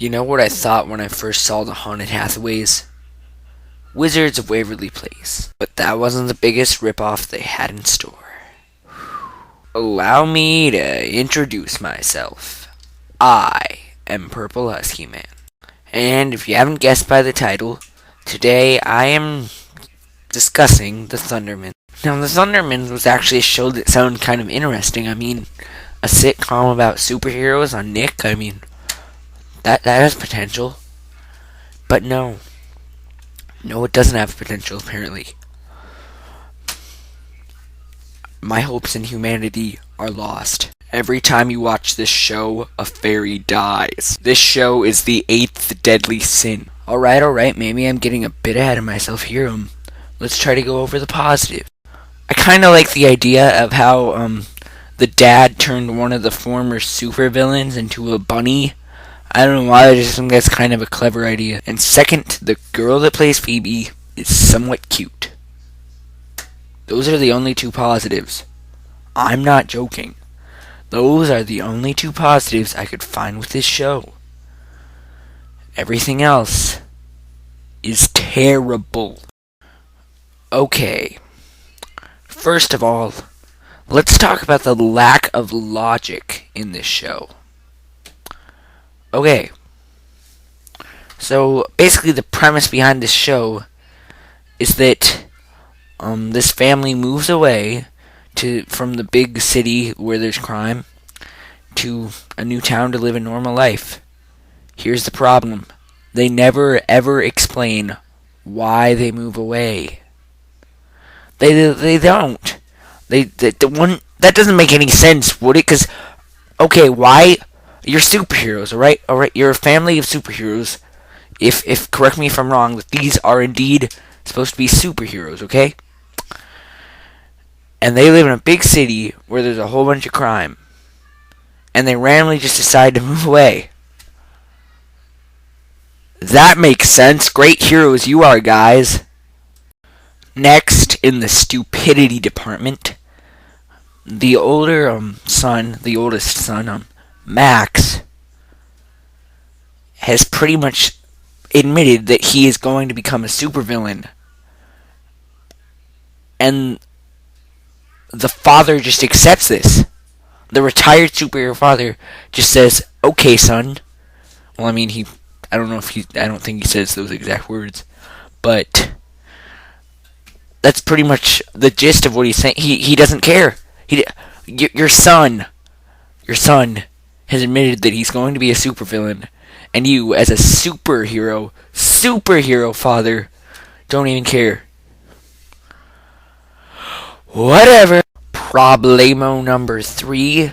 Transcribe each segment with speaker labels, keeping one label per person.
Speaker 1: You know what I thought when I first saw the Haunted Hathaways? Wizards of Waverly Place. But that wasn't the biggest ripoff they had in store. Allow me to introduce myself. I am Purple Husky Man. And if you haven't guessed by the title, today I am discussing the Thundermans. Now, the Thundermans was actually a show that sounded kind of interesting. I mean, a sitcom about superheroes on Nick. I mean, that has potential. But no. No, it doesn't have potential, apparently. My hopes in humanity are lost. Every time you watch this show, a fairy dies. This show is the 8th deadly sin. Alright, maybe I'm getting a bit ahead of myself here. Let's try to go over the positive. I kind of like the idea of how, the dad turned one of the former supervillains into a bunny. I don't know why, I just think that's kind of a clever idea. And second, the girl that plays Phoebe is somewhat cute. Those are the only two positives. I'm not joking. Those are the only two positives I could find with this show. Everything else is terrible. Okay. First of all, let's talk about the lack of logic in this show. Okay. So, basically the premise behind this show is that this family moves away from the big city where there's crime to a new town to live a normal life. Here's the problem. They never ever explain why they move away. They don't. That doesn't make any sense, would it? Because, okay, why? You're superheroes, alright? Alright, you're a family of superheroes. If correct me if I'm wrong, that these are indeed supposed to be superheroes, okay? And they live in a big city where there's a whole bunch of crime. And they randomly just decide to move away. That makes sense. Great heroes you are, guys. Next, in the stupidity department, the oldest son, Max, has pretty much admitted that he is going to become a supervillain. And the father just accepts this. The retired superhero father just says, "Okay, son." Well, I mean, I don't think he says those exact words, but that's pretty much the gist of what he's saying. He doesn't care. Your son has admitted that he's going to be a supervillain, and you, as a superhero father, don't even care. Whatever. Problemo number 3.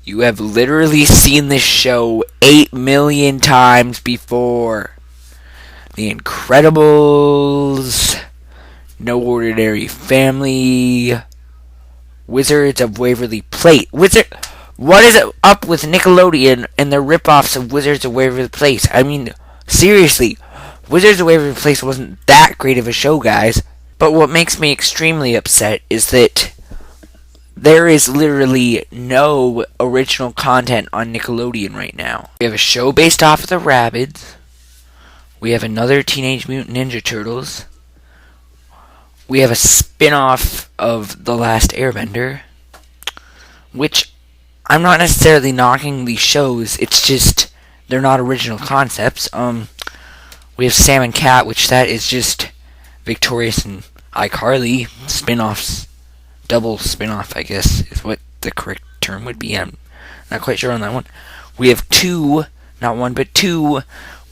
Speaker 1: You have literally seen this show 8 million times before. The Incredibles, No Ordinary Family, Wizards of Waverly Place. What is it up with Nickelodeon and their ripoffs of Wizards of Waverly Place? I mean, seriously, Wizards of Waverly Place wasn't that great of a show, guys. But what makes me extremely upset is that there is literally no original content on Nickelodeon right now. We have a show based off of the Rabbids. We have another Teenage Mutant Ninja Turtles. We have a spin-off of The Last Airbender, which I'm not necessarily knocking these shows, it's just they're not original concepts. We have Sam and Cat, which that is just Victorious and iCarly spin-offs. Double spin-off, I guess, is what the correct term would be. I'm not quite sure on that one. We have 2, not 1, but 2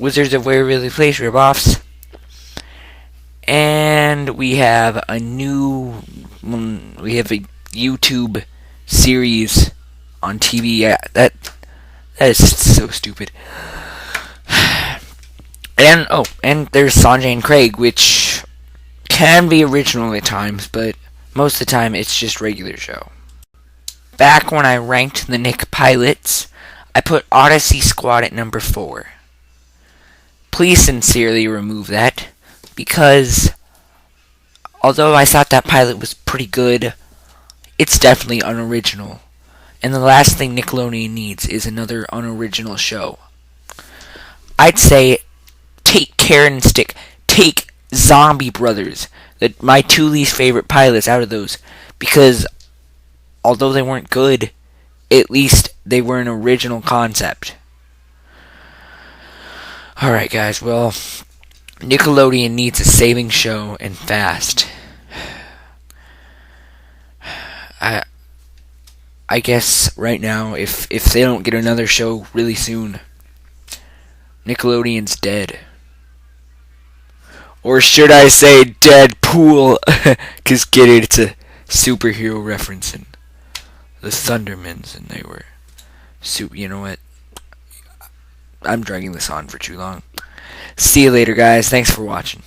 Speaker 1: Wizards of Waverly Place ripoffs. And we have a YouTube series on TV. That is so stupid. And there's Sanjay and Craig, which can be original at times, but most of the time it's just regular show. Back when I ranked the Nick pilots, I put Odyssey Squad at number 4. Please sincerely remove that, because although I thought that pilot was pretty good, it's definitely unoriginal. And the last thing Nickelodeon needs is another unoriginal show. I'd say take Karen and Stick. Take Zombie Brothers. My two least favorite pilots out of those. Because although they weren't good, at least they were an original concept. Alright, guys, well, Nickelodeon needs a saving show, and fast. I guess right now, if they don't get another show really soon, Nickelodeon's dead. Or should I say Deadpool? Because get it, it's a superhero reference in the Thundermans, and they were you know what? I'm dragging this on for too long. See you later, guys. Thanks for watching.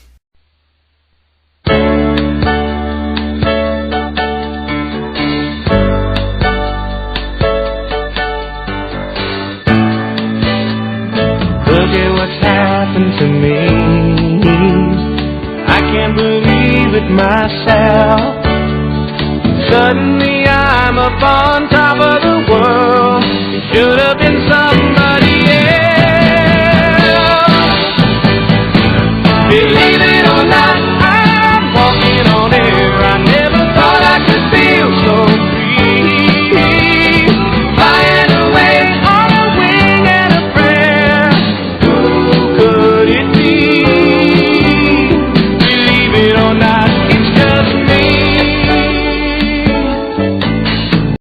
Speaker 2: Look at what's happened to me. I can't believe it myself. Suddenly I'm up on top.